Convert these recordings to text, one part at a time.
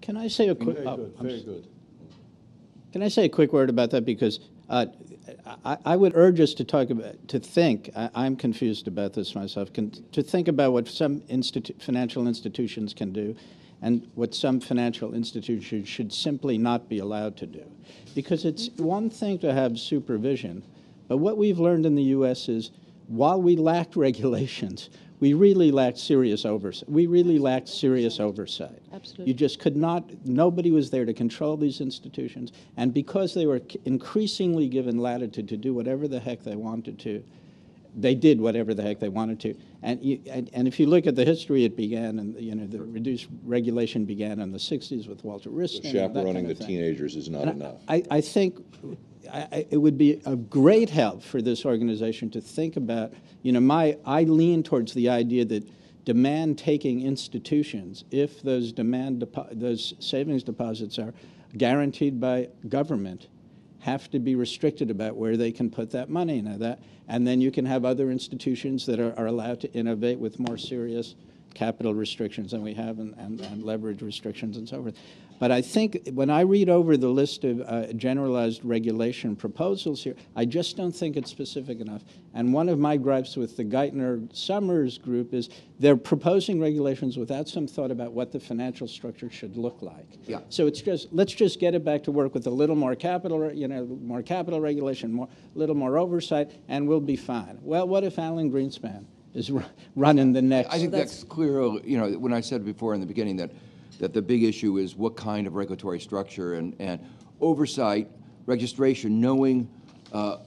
Can I say a quick? Very good, very good. Can I say a quick word about that? Because I would urge us to talk about, to think, I'm confused about this myself, to think about what some financial institutions can do and what some financial institutions should simply not be allowed to do. Because it's one thing to have supervision, but what we've learned in the U.S. is while we lacked regulations, we really lacked serious oversight. Absolutely. You just could not, nobody was there to control these institutions. And because they were increasingly given latitude to do whatever the heck they wanted to, they did whatever the heck they wanted to. And if you look at the history, it began, and the reduced regulation began in the 60s with Walter Wriston. So chaperoning the teenagers is not enough. I think it would be a great help for this organization to think about, I lean towards the idea that demand-taking institutions, if those savings deposits are guaranteed by government, have to be restricted about where they can put that money. And then you can have other institutions that are allowed to innovate with more serious capital restrictions than we have and leverage restrictions and so forth. But I think when I read over the list of generalized regulation proposals here, I just don't think it's specific enough. And one of my gripes with the Geithner-Summers group is they're proposing regulations without some thought about what the financial structure should look like. Yeah. So it's just, let's just get it back to work with a little more capital, more capital regulation, a little more oversight, and we'll be fine. Well, what if Alan Greenspan is running the next? I think that's clear. When I said before in the beginning that the big issue is what kind of regulatory structure and oversight, registration, knowing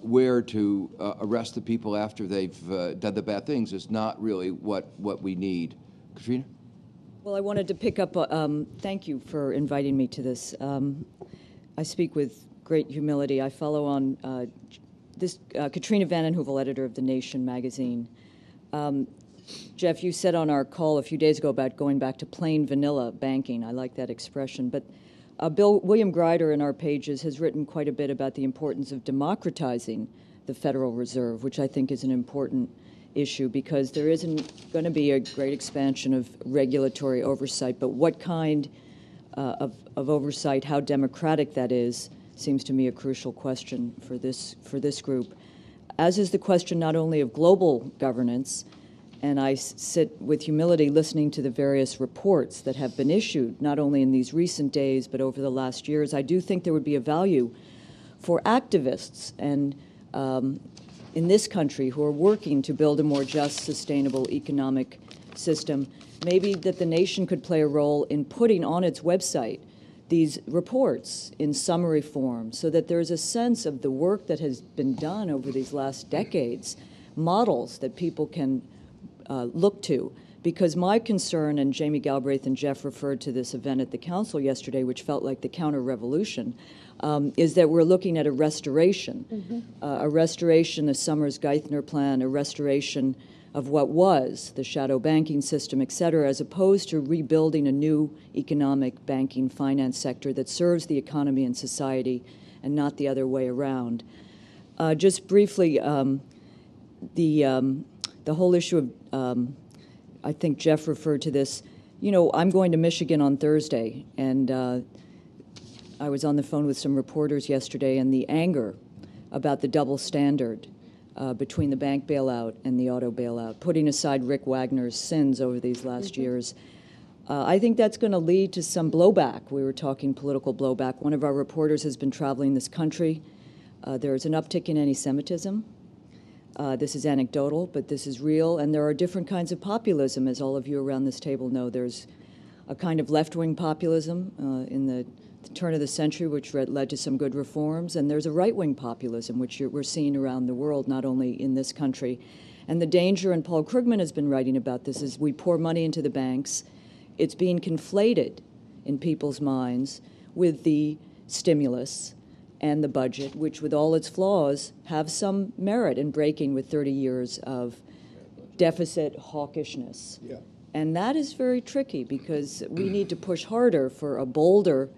where to arrest the people after they've done the bad things is not really what we need. Katrina? Well, I wanted to pick up, thank you for inviting me to this. I speak with great humility. I follow on Katrina Vanden Heuvel, editor of The Nation magazine. Jeff, you said on our call a few days ago about going back to plain vanilla banking. I like that expression. But William Greider in our pages has written quite a bit about the importance of democratizing the Federal Reserve, which I think is an important issue because there isn't going to be a great expansion of regulatory oversight, but what kind of oversight, how democratic that is, seems to me a crucial question for this group, as is the question not only of global governance. And I sit with humility listening to the various reports that have been issued, not only in these recent days, but over the last years. I do think there would be a value for activists and in this country who are working to build a more just, sustainable economic system, maybe that the nation could play a role in putting on its website these reports in summary form so that there's a sense of the work that has been done over these last decades, models that people can look to. Because my concern, and Jamie Galbraith and Jeff referred to this event at the council yesterday, which felt like the counter-revolution, is that we're looking at a restoration, a restoration, the Summers-Geithner plan, a restoration of what was the shadow banking system, et cetera, as opposed to rebuilding a new economic banking finance sector that serves the economy and society and not the other way around. Just briefly, the whole issue of, I think Jeff referred to this, I'm going to Michigan on Thursday, and I was on the phone with some reporters yesterday, and the anger about the double standard between the bank bailout and the auto bailout, putting aside Rick Wagner's sins over these last years. I think that's going to lead to some blowback. We were talking political blowback. One of our reporters has been traveling this country. There's an uptick in anti-Semitism. This is anecdotal, but this is real, and there are different kinds of populism, as all of you around this table know. There's a kind of left-wing populism in the turn of the century, which led to some good reforms, and there's a right-wing populism, which we're seeing around the world, not only in this country. And the danger, and Paul Krugman has been writing about this, is we pour money into the banks. It's being conflated in people's minds with the stimulus and the budget, which with all its flaws have some merit in breaking with 30 years of deficit hawkishness. Yeah. And that is very tricky because we need to push harder for a bolder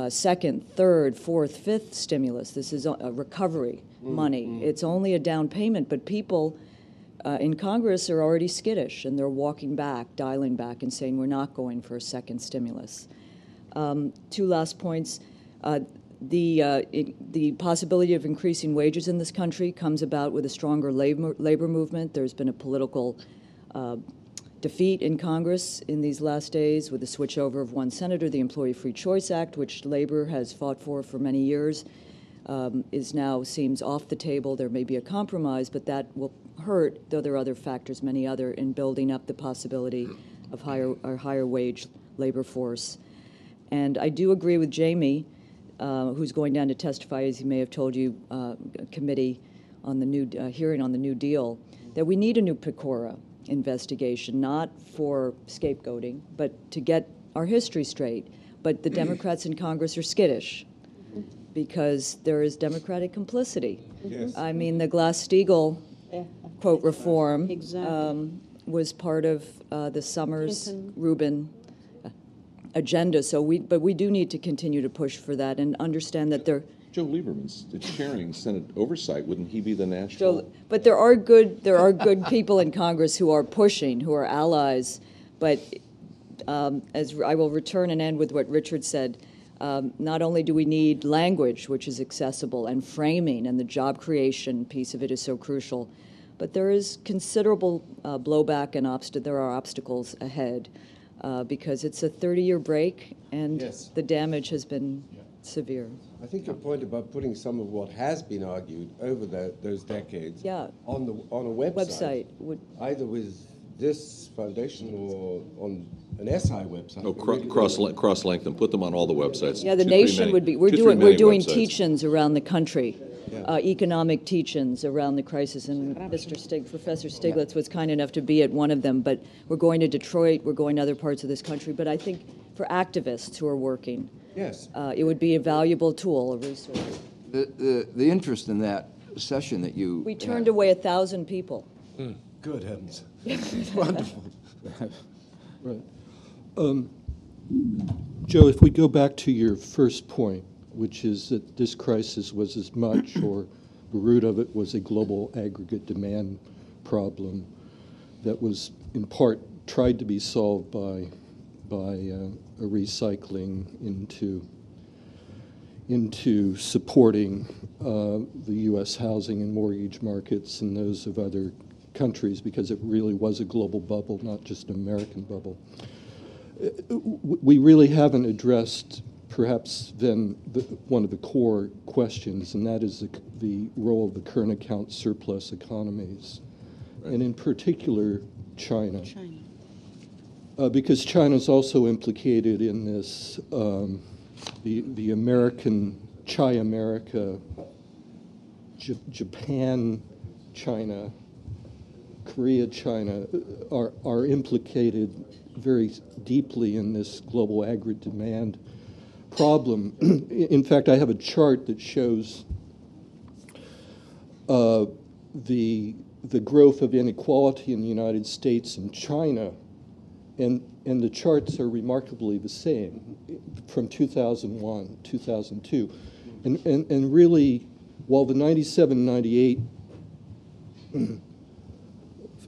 second, third, fourth, fifth stimulus. This is a recovery money. It's only a down payment, but people in Congress are already skittish and they're walking back, dialing back and saying we're not going for a second stimulus. Two last points. The possibility of increasing wages in this country comes about with a stronger labor movement. There's been a political defeat in Congress in these last days with the switchover of one senator. The Employee Free Choice Act, which labor has fought for many years, is now seems off the table. There may be a compromise, but that will hurt, though there are other factors, many other, in building up the possibility of higher wage labor force. And I do agree with Jamie, who's going down to testify, as he may have told you, committee on the new hearing on the New Deal, that we need a new PCORA investigation, not for scapegoating, but to get our history straight. But the Democrats in Congress are skittish because there is Democratic complicity. Yes. I mean, the Glass-Steagall, quote, reform Exactly. was part of the Summers-Rubin agenda. But we do need to continue to push for that and understand that there. Joe Lieberman's chairing Senate Oversight. Wouldn't he be the national? But there are good people in Congress who are pushing, who are allies. But as I will return and end with what Richard said, not only do we need language, which is accessible, and framing, and the job creation piece of it is so crucial, but there is considerable blowback and there are obstacles ahead because it's a 30-year break, and Yes. the damage has been severe. I think your point about putting some of what has been argued over those decades on a website would. either with this foundation or on an SI website. Oh, cross-link them, put them on all the websites. Yeah, the Too, three nation many- would be. too, We're three many doing websites. teach-ins around the country, Yeah. economic teach-ins around the crisis. And Professor Stiglitz was kind enough to be at one of them. But we're going to Detroit. We're going to other parts of this country. But I think for activists who are working, Yes. it would be a valuable tool, a resource. The interest in that session that you We turned had, away 1,000 people. Good heavens. Wonderful. Right. Joe, if we go back to your first point, which is that this crisis was as much, or the root of it was a global aggregate demand problem that was in part tried to be solved by a recycling into supporting the U.S. housing and mortgage markets and those of other countries, because it really was a global bubble, not just an American bubble. We really haven't addressed perhaps then one of the core questions, and that is the role of the current account surplus economies, and in particular China. Because China is also implicated in this, the American, Chi-America, Japan, China, Korea, China are implicated very deeply in this global aggregate demand problem. In fact, I have a chart that shows the growth of inequality in the United States and China, and the charts are remarkably the same from 2001, 2002. And really, while the 97-98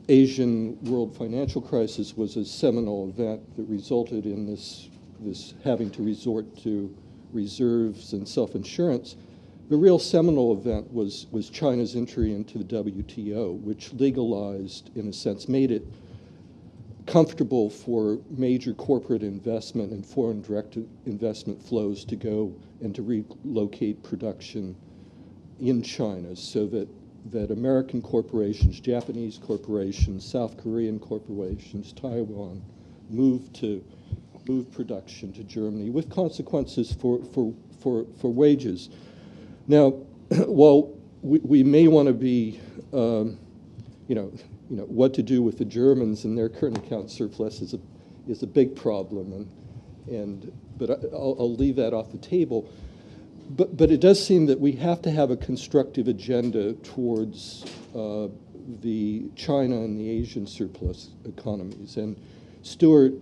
Asian world financial crisis was a seminal event that resulted in this having to resort to reserves and self-insurance, the real seminal event was China's entry into the WTO, which legalized, in a sense, made it comfortable for major corporate investment and foreign direct investment flows to go and to relocate production in China, so that American corporations, Japanese corporations, South Korean corporations, Taiwan moved production to Germany, with consequences for wages. Now, while we may want to be, what to do with the Germans and their current account surplus is a big problem, but I'll leave that off the table. But it does seem that we have to have a constructive agenda towards the China and the Asian surplus economies. And Stuart,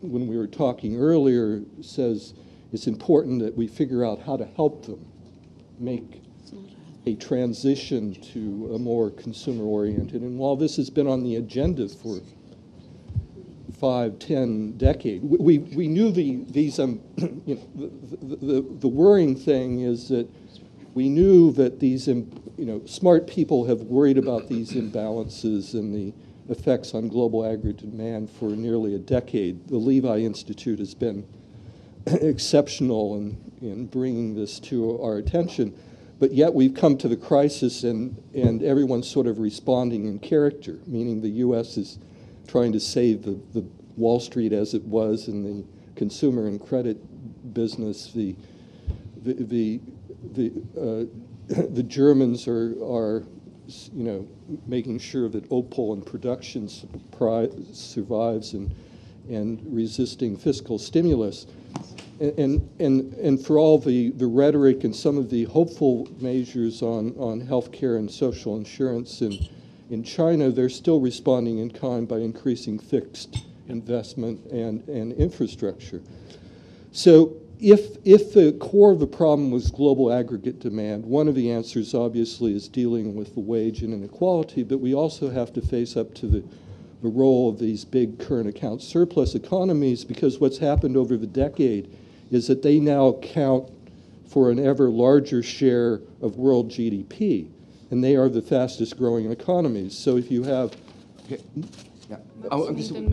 when we were talking earlier, says it's important that we figure out how to help them make a transition to a more consumer-oriented. And while this has been on the agenda 5, 10 decade. We knew these, you know, the worrying thing is that we knew that these, you know, smart people have worried about these imbalances and the effects on global aggregate demand for nearly a decade. The Levi Institute has been exceptional in bringing this to our attention, but yet we've come to the crisis and everyone's sort of responding in character, meaning the U.S. is trying to save the Wall Street as it was in the consumer and credit business. The Germans are you know, making sure that Opel and production survives and resisting fiscal stimulus. And for all the rhetoric and some of the hopeful measures on health care and social insurance in China, they're still responding in kind by increasing fixed investment and infrastructure. So if the core of the problem was global aggregate demand, one of the answers obviously is dealing with the wage and inequality, but we also have to face up to the role of these big current account surplus economies, because what's happened over the decade is that they now account for an ever larger share of world GDP, and they are the fastest growing economies. So if you have... Okay. Yeah.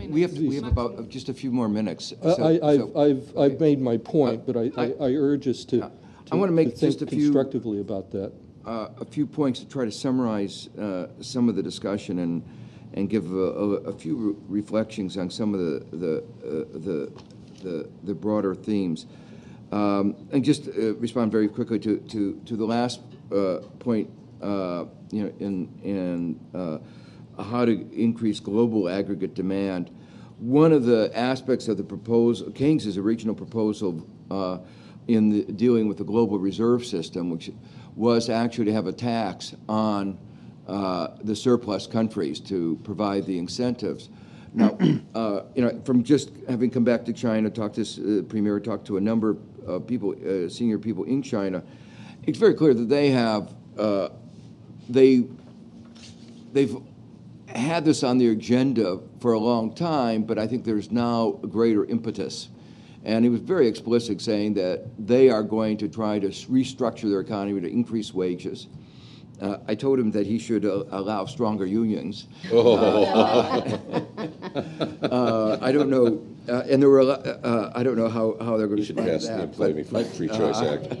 We have about just a few more minutes. I've made my point, but I urge us to I want to make think just a few constructively about that. A few points to try to summarize some of the discussion and give a few reflections on some of the broader themes, and just respond very quickly to the last point. You know, in how to increase global aggregate demand. One of the aspects of the proposal, Keynes's original proposal in dealing with the global reserve system, which was actually to have a tax on the surplus countries to provide the incentives. Now, you know, from just having come back to China, talked to Premier, talked to a number of people, senior people in China, it's very clear that they have they've had this on their agenda for a long time, but I think there's now a greater impetus. And he was very explicit, saying that they are going to try to restructure their economy to increase wages. I told him that he should allow stronger unions. I don't know, and there were I don't know how they're going to respond to that. You should pass the Employment for Free Choice Act.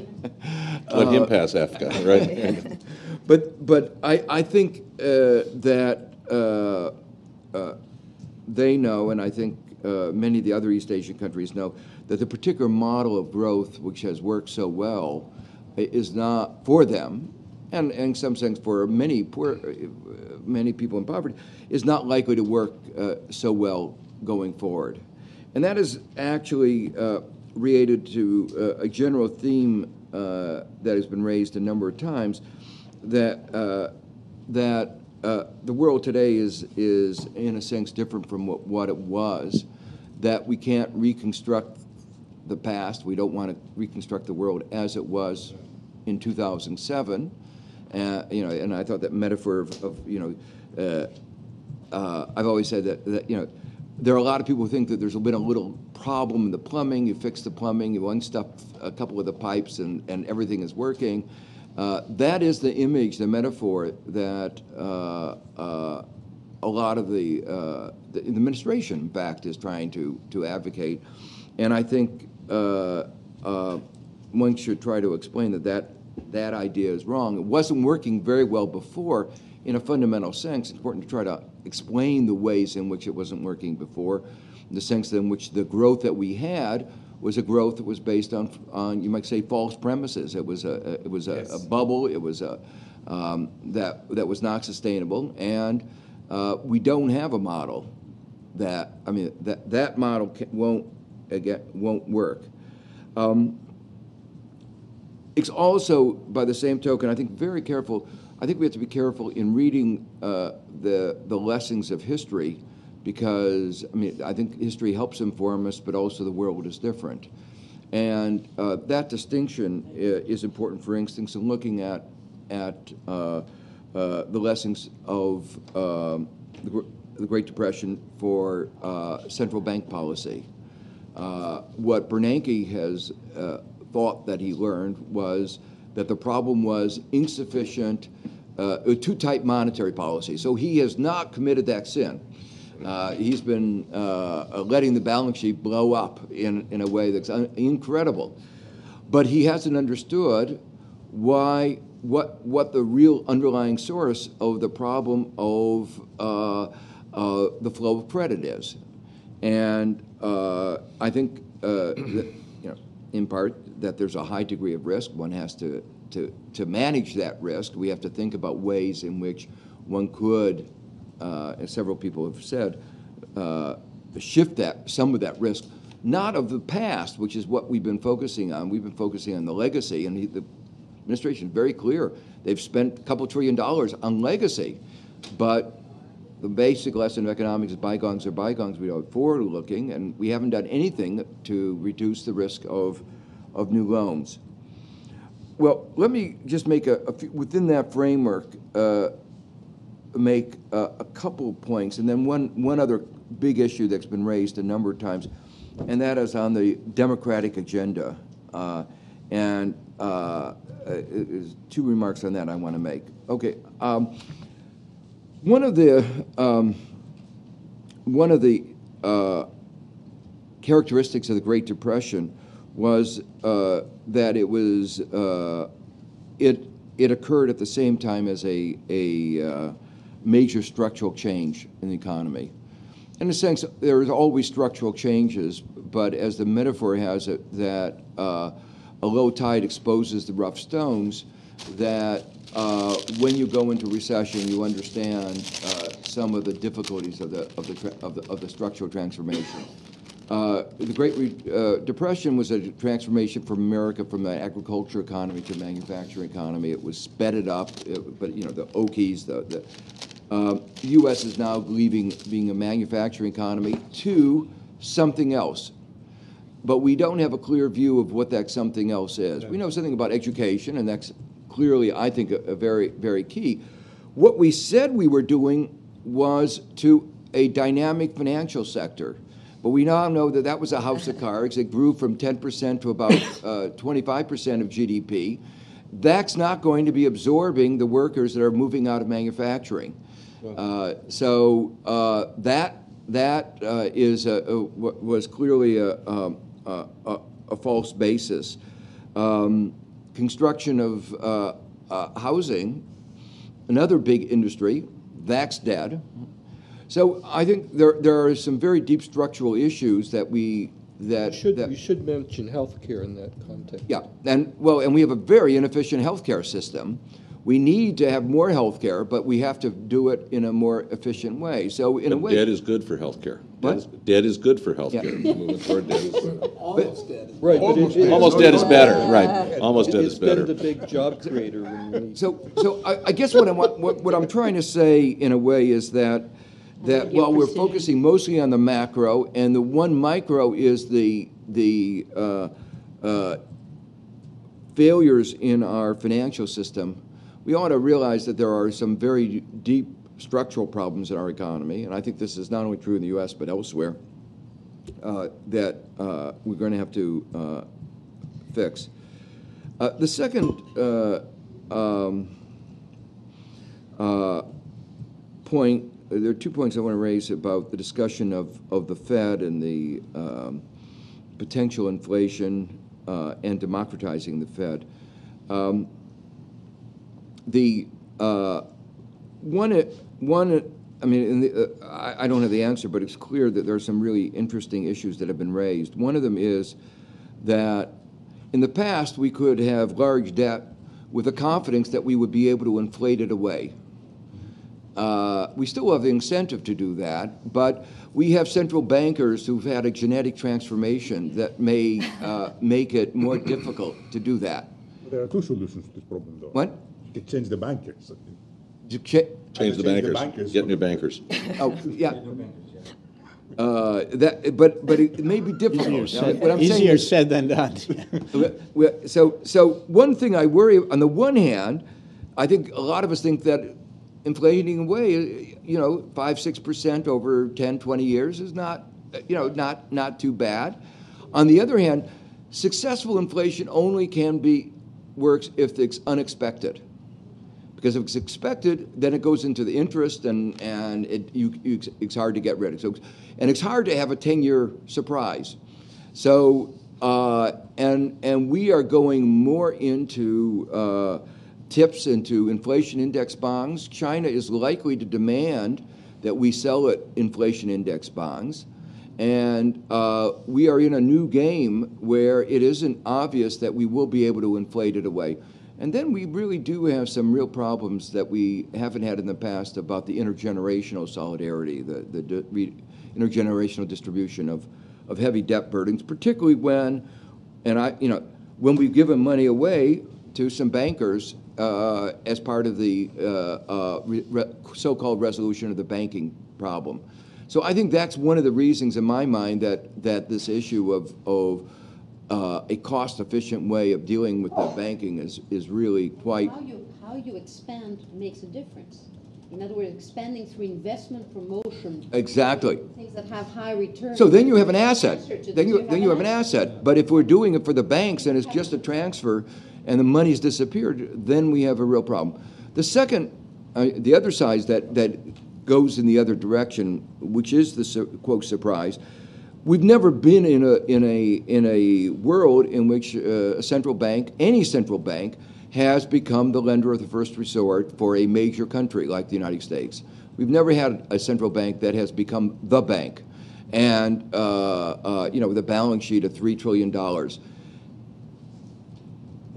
Let him pass AFCA, right? But I think that they know, and I think many of the other East Asian countries know, that the particular model of growth which has worked so well is not for them, and in some sense for many people in poverty, is not likely to work so well going forward. And that is actually related to a general theme that has been raised a number of times, that the world today is in a sense different from what it was, that we can't reconstruct the past. We don't want to reconstruct the world as it was in 2007. You know, and I thought that metaphor of you know, I've always said that you know, there are a lot of people who think that there's been a little problem in the plumbing. You fix the plumbing, you unstuff a couple of the pipes, and everything is working. That is the image, the metaphor that a lot of the administration, in fact, is trying to advocate. And I think one should try to explain that idea is wrong. It wasn't working very well before in a fundamental sense. It's important to try to explain the ways in which it wasn't working before, in the sense in which the growth that we had was a growth that was based on you might say false premises. It was a bubble. It was that was not sustainable, and we don't have a model that that model won't work. It's also, by the same token, I think very careful. I think we have to be careful in reading the lessons of history, because I think history helps inform us, but also the world is different, and that distinction is important. For instance, in looking at the lessons of the Great Depression for central bank policy. What Bernanke has thought that he learned was that the problem was insufficient, too tight monetary policy. So he has not committed that sin. He's been letting the balance sheet blow up in a way that's incredible. But he hasn't understood what the real underlying source of the problem of the flow of credit is. And I think, that, in part, that there's a high degree of risk. One has to manage that risk. We have to think about ways in which one could, as several people have said, shift some of that risk, not of the past, which is what we've been focusing on. We've been focusing on the legacy, and the administration is very clear. They've spent a couple $1 trillion on legacy, but the basic lesson of economics is bygones are bygones. We are forward-looking, and we haven't done anything to reduce the risk of new loans. Well, let me just make within that framework, make a couple of points, and then one other big issue that's been raised a number of times, and that is on the democratic agenda. And two remarks on that I want to make. Okay, one of the characteristics of the Great Depression was that it occurred at the same time as a major structural change in the economy. In a sense, there is always structural changes, but as the metaphor has it, that a low tide exposes the rough stones, that when you go into recession, you understand some of the difficulties of the structural transformation. The Great Depression was a transformation from America from the agriculture economy to manufacturing economy. It was sped up, but the Okies, the U.S. is now leaving being a manufacturing economy to something else. But we don't have a clear view of what that something else is. We know something about education, and that's clearly, I think, a very, very key. What we said we were doing was to a dynamic financial sector. But we now know that that was a house of cards. It grew from 10% to about 25% of GDP. That's not going to be absorbing the workers that are moving out of manufacturing. So that was clearly a false basis. Construction of housing, another big industry, that's dead. So I think there are some very deep structural issues that we should mention healthcare in that context. Yeah, and we have a very inefficient healthcare system. We need to have more healthcare, but we have to do it in a more efficient way. So in a way, debt is good for healthcare. What? Debt is good for healthcare. Yeah. Moving toward debt is Almost dead. Right, almost dead is better. Right, almost dead is better. It's been the big job creator. So I guess what I'm trying to say in a way is that while we're focusing mostly on the macro, and the one micro is the failures in our financial system, we ought to realize that there are some very deep structural problems in our economy, and I think this is not only true in the U.S. but elsewhere, that we're going to have to fix. The second point, there are 2 points I want to raise about the discussion of the Fed and the potential inflation and democratizing the Fed. I don't have the answer, but it's clear that there are some really interesting issues that have been raised. One of them is that in the past we could have large debt with the confidence that we would be able to inflate it away. We still have the incentive to do that, but we have central bankers who've had a genetic transformation that may make it more difficult to do that. There are two solutions to this problem, though. What? You can change the bankers. Change the bankers. Get new bankers. Oh, yeah. But it may be difficult. Easier said than done. So one thing I worry, on the one hand, I think a lot of us think that inflating away, 5-6% over 10, 20 years is not too bad. On the other hand, successful inflation only works if it's unexpected. Because if it's expected, then it goes into the interest, and it's hard to get rid of. So, and it's hard to have a 10-year surprise. So, and we are going more into tips into inflation index bonds. China is likely to demand that we sell it inflation index bonds. And we are in a new game where it isn't obvious that we will be able to inflate it away. And then we really do have some real problems that we haven't had in the past about the intergenerational solidarity, the intergenerational distribution of heavy debt burdens, particularly when we've given money away to some bankers as part of the so-called resolution of the banking problem. So I think that's one of the reasons in my mind that this issue of a cost-efficient way of dealing with the banking is really quite... How you expand makes a difference. In other words, expanding through investment promotion. Exactly. Things that have high returns. So then you have an asset. Then you have an asset. But if we're doing it for the banks and it's just a transfer and the money's disappeared, then we have a real problem. The second, the other side that goes in the other direction, which is the quote surprise. We've never been in a world in which a central bank, any central bank, has become the lender of the first resort for a major country like the United States. We've never had a central bank that has become the bank, and with a balance sheet of $3 trillion.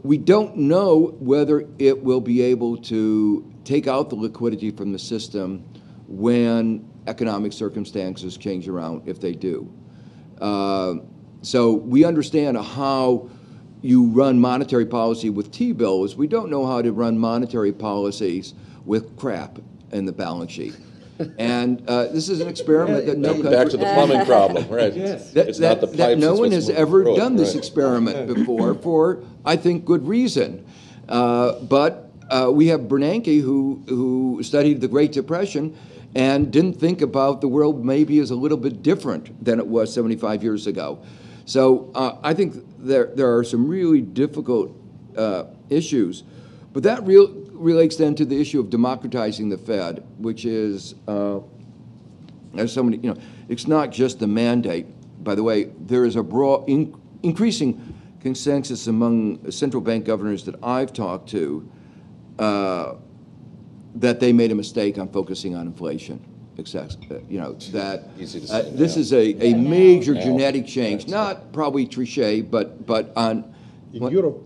We don't know whether it will be able to take out the liquidity from the system when economic circumstances change around, if they do. So we understand how you run monetary policy with T-bills. We don't know how to run monetary policies with crap in the balance sheet. And this is an experiment that no country... Back to the plumbing problem, right? Yes. It's not the pipes, that no one has ever done this right. experiment before for, I think, good reason. But we have Bernanke who studied the Great Depression and didn't think about the world maybe as a little bit different than it was 75 years ago. So I think there are some really difficult issues, but that relates then to the issue of democratizing the Fed, which is, as somebody, it's not just the mandate. By the way, there is a broad, increasing consensus among central bank governors that I've talked to that they made a mistake on focusing on inflation. That this is a major genetic change, not probably Trichet, but on... In Europe,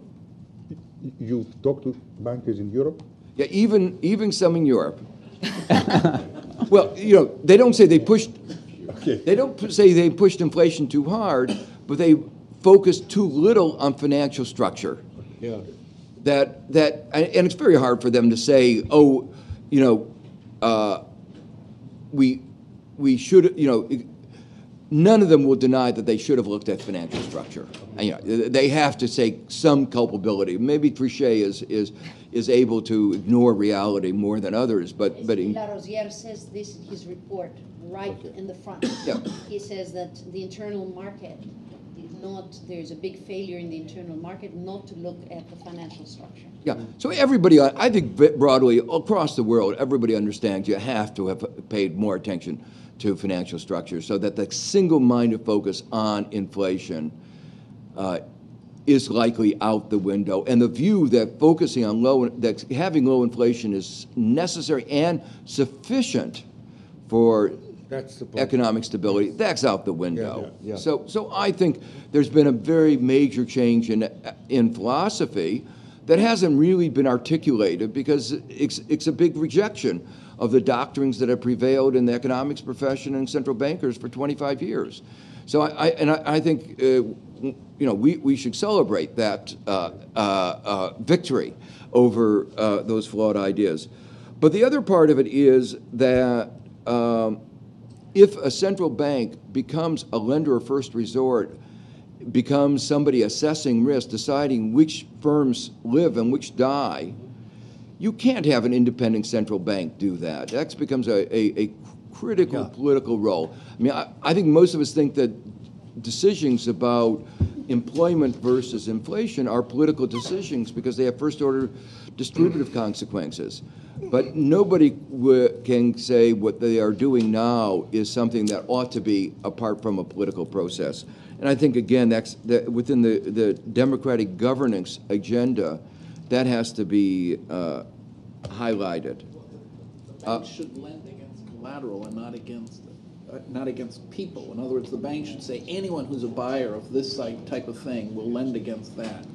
you talk to bankers in Europe? Yeah, even some in Europe. Well, they don't say they pushed... Okay. They don't say they pushed inflation too hard, but they focused too little on financial structure. Yeah. And it's very hard for them to say, we should, none of them will deny that they should have looked at financial structure. And, they have to say some culpability. Maybe Trichet is able to ignore reality more than others, but Larosière says this in his report, right in the front. Yeah. He says that the internal market there's a big failure in the internal market not to look at the financial structure. Yeah, so everybody, I think broadly, across the world, everybody understands you have to have paid more attention to financial structure so that the single-minded focus on inflation is likely out the window. And the view that focusing on that having low inflation is necessary and sufficient for economic stability, that's out the window. Yeah. So I think there's been a very major change in philosophy that hasn't really been articulated because it's a big rejection of the doctrines that have prevailed in the economics profession and central bankers for 25 years. So I think we should celebrate that victory over those flawed ideas. But the other part of it is that if a central bank becomes a lender of first resort, becomes somebody assessing risk, deciding which firms live and which die, you can't have an independent central bank do that. That becomes a critical political role. I mean, I think most of us think that decisions about employment versus inflation are political decisions because they have first-order distributive consequences. But nobody can say what they are doing now is something that ought to be apart from a political process. And I think, again, that's within the democratic governance agenda, that has to be highlighted. The bank should lend against collateral and not against people. In other words, the bank should say anyone who's a buyer of this type of thing will lend against that,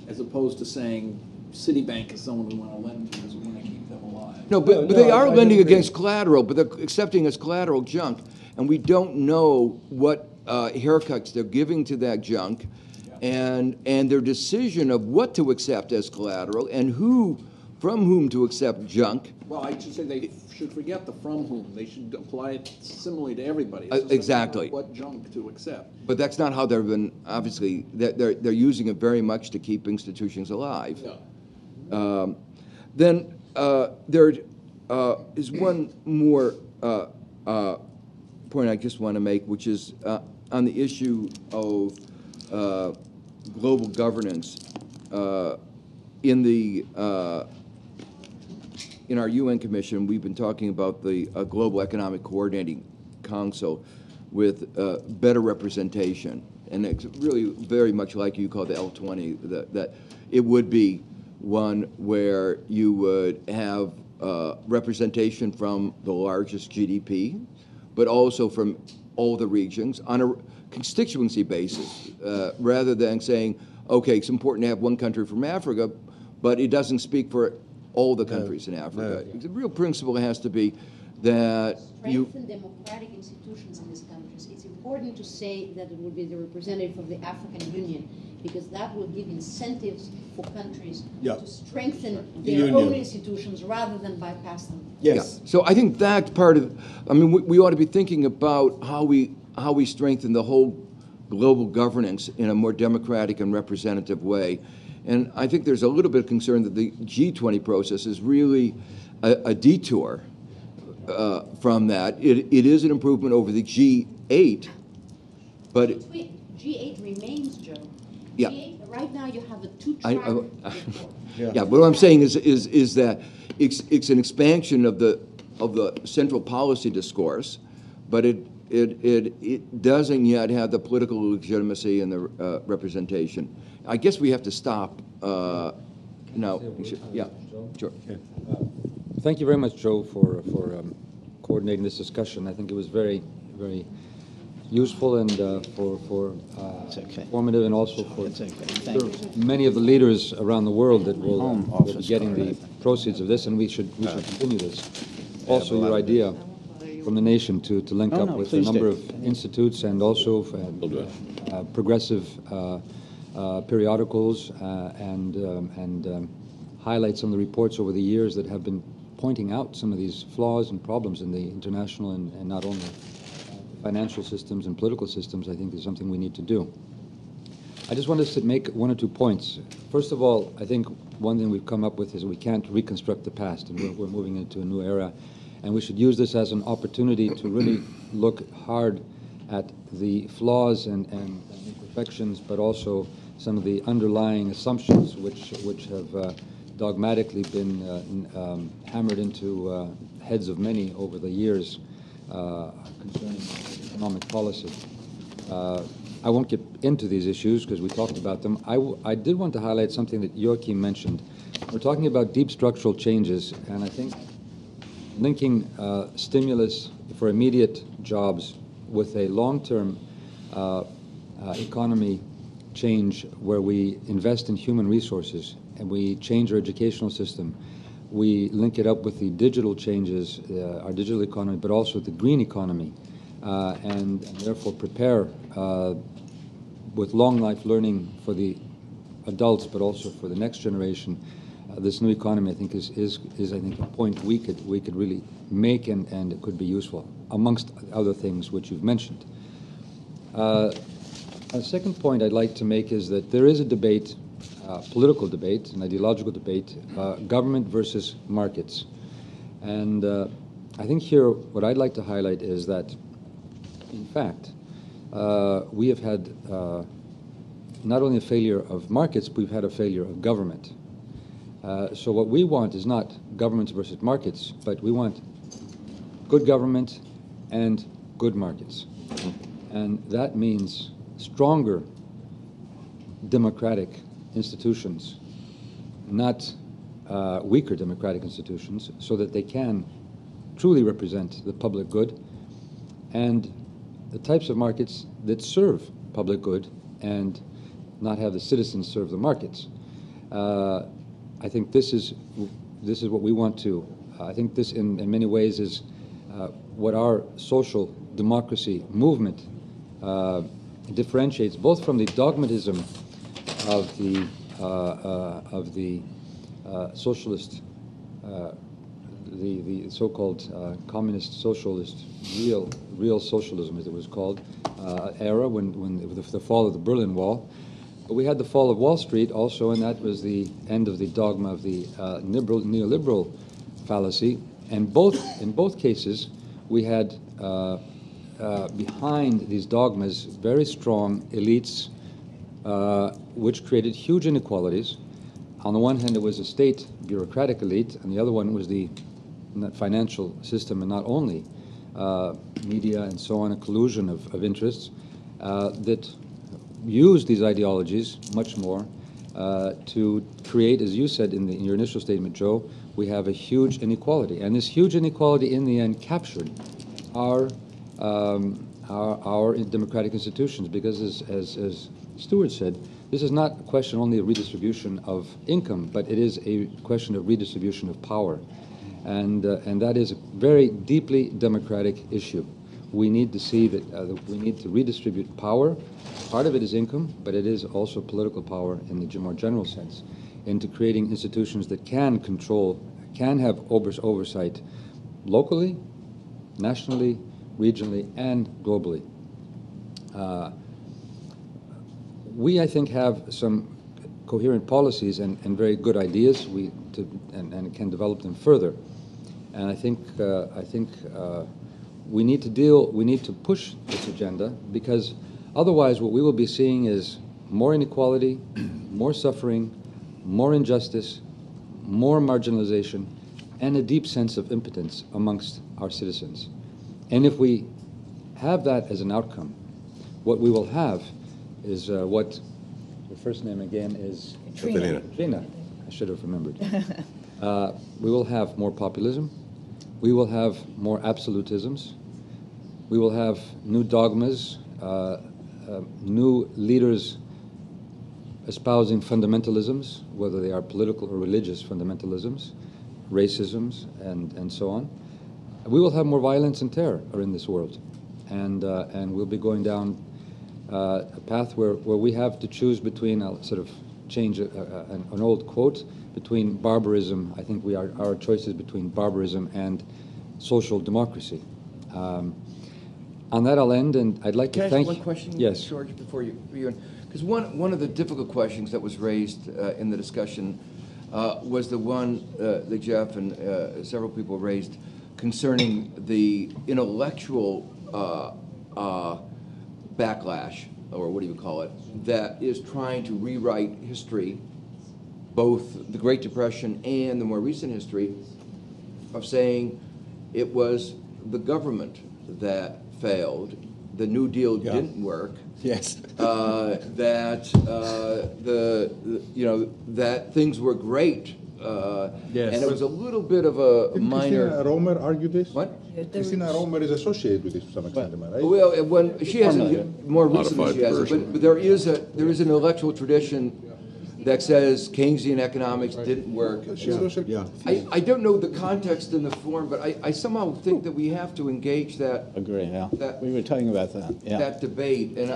as opposed to saying Citibank is someone we want to lend to because we want to keep them alive. No, but they are lending against collateral, but they're accepting as collateral junk, and we don't know what haircuts they're giving to that junk, and their decision of what to accept as collateral and from whom to accept junk. Well, I should say they should forget the from whom. They should apply it similarly to everybody. Exactly. What junk to accept. But that's not how they've been, obviously, they're using it very much to keep institutions alive. Yeah. Then there is one more point I just want to make, which is on the issue of global governance. In our UN Commission, we've been talking about the Global Economic Coordinating Council with better representation. And it's really very much like you call the L20, that it would be one where you would have representation from the largest GDP, but also from all the regions on a constituency basis, rather than saying, okay, it's important to have one country from Africa, but it doesn't speak for all the countries in Africa. The real principle has to be that strengthen democratic institutions in these countries. It's important to say that it will be the representative of the African Union, because that will give incentives for countries to strengthen their own institutions rather than bypass them. Yes. Yeah. So I think that's part of, I mean, we ought to be thinking about how we strengthen the whole global governance in a more democratic and representative way. And I think there's a little bit of concern that the G20 process is really a detour from that. It is an improvement over the G8, but G8 remains, Joe. Yeah. G8, right now you have a two-track. Yeah, but what I'm saying is that it's an expansion of the central policy discourse, but it doesn't yet have the political legitimacy and the representation. I guess we have to stop now. Yeah, sure. Thank you very much, Joe, for coordinating this discussion. I think it was very, very useful and for formative, and also for many of the leaders around the world that will be getting the proceeds of this, and we should continue this. Also, your idea from the nation to link up with a number of institutes and also progressive periodicals and highlight some of the reports over the years that have been pointing out some of these flaws and problems in the international and not only financial systems and political systems. I think is something we need to do. I just wanted to make one or two points. First of all, I think one thing we've come up with is we can't reconstruct the past, and we're moving into a new era, and we should use this as an opportunity to really look hard at the flaws and imperfections, but also some of the underlying assumptions which have dogmatically been hammered into heads of many over the years concerning economic policy. I won't get into these issues because we talked about them. I did want to highlight something that Joachim mentioned. We're talking about deep structural changes, and I think linking stimulus for immediate jobs with a long-term economy change where we invest in human resources and we change our educational system. We link it up with the digital changes, our digital economy, but also the green economy, and therefore prepare with long life learning for the adults, but also for the next generation. This new economy, I think, is I think a point we could really make, and it could be useful, amongst other things which you've mentioned. A second point I'd like to make is that there is a debate political debate, an ideological debate, government versus markets. And I think here what I'd like to highlight is that, in fact, we have had not only a failure of markets, but we've had a failure of government. So what we want is not governments versus markets, but we want good government and good markets. And that means stronger democratic institutions, not weaker democratic institutions, so that they can truly represent the public good, and the types of markets that serve public good and not have the citizens serve the markets. I think this is what we want to. I think this, in many ways, is what our social democracy movement differentiates both from the dogmatism of the socialist, the so-called communist socialist, real socialism, as it was called, era when the fall of the Berlin Wall. But we had the fall of Wall Street also, and that was the end of the dogma of the neoliberal fallacy. And in both cases, we had behind these dogmas very strong elites, which created huge inequalities. On the one hand, it was a state bureaucratic elite, and the other one was the financial system, and not only media and so on, a collusion of interests that used these ideologies much more to create, as you said in your initial statement, Joe, we have a huge inequality. And this huge inequality in the end captured our democratic institutions, because as Stuart said, this is not a question only of redistribution of income, but it is a question of redistribution of power. And that is a very deeply democratic issue. We need to see that we need to redistribute power. Part of it is income, but it is also political power in the more general sense, into creating institutions that can control, can have oversight locally, nationally, regionally, and globally. We, I think, have some coherent policies and very good ideas. And can develop them further. And I think we need to push this agenda, because otherwise what we will be seeing is more inequality, more suffering, more injustice, more marginalization, and a deep sense of impotence amongst our citizens. And if we have that as an outcome, what we will have is what your first name again is? Trina. I should have remembered. We will have more populism. We will have more absolutisms. We will have new dogmas, new leaders espousing fundamentalisms, whether they are political or religious fundamentalisms, racisms, and so on. We will have more violence and terror in this world. And we'll be going down a path where we have to choose between, I'll sort of change an old quote, between barbarism. I think our choice is between barbarism and social democracy. On that I'll end, and I'd like to thank you. Can I ask one question, yes, George, before you end? Because one of the difficult questions that was raised in the discussion was the one that Jeff and several people raised concerning the intellectual backlash, or what do you call it, that is trying to rewrite history, both the Great Depression and the more recent history, of saying it was the government that failed, the New Deal didn't work. Yes. That that things were great. Yes. And it was a little bit of a minor. Christina Romer argued this? What? Christina Romer is associated with this to some extent, am I right? Well, when she hasn't more recently, she hasn't. But there is an intellectual tradition that says Keynesian economics didn't work. Yeah. I don't know the context and the form, but I somehow think that we have to engage that. Agree. Yeah. We were talking about that. Yeah. That debate, and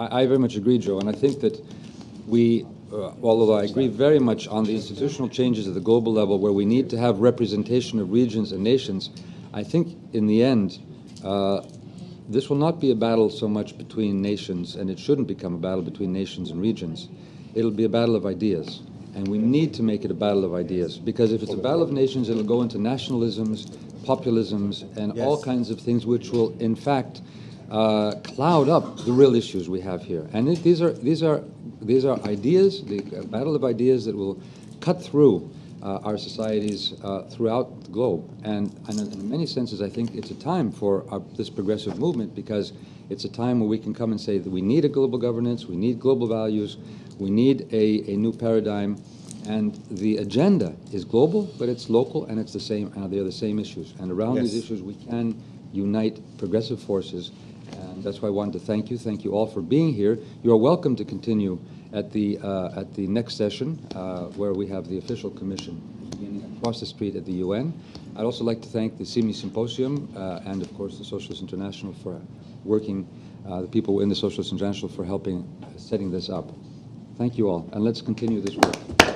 I very much agree, Joe, and I think that we. Although I agree very much on the institutional changes at the global level where we need to have representation of regions and nations, I think in the end this will not be a battle so much between nations, and it shouldn't become a battle between nations and regions. It'll be a battle of ideas. And we need to make it a battle of ideas, because if it's a battle of nations, it'll go into nationalisms, populisms, and all kinds of things which will, in fact, cloud up the real issues we have here. And these are ideas, the battle of ideas that will cut through our societies throughout the globe. And in many senses, I think it's a time for this progressive movement, because it's a time where we can come and say that we need a global governance, we need global values, we need a new paradigm, and the agenda is global, but it's local, and it's the same. They're the same issues, and around these issues, we can unite progressive forces, and that's why I wanted to thank you. Thank you all for being here. You are welcome to continue at the next session, where we have the official commission beginning across the street at the UN. I'd also like to thank the Symi Symposium and, of course, the Socialist International for working. The people in the Socialist International for helping setting this up. Thank you all, and let's continue this work.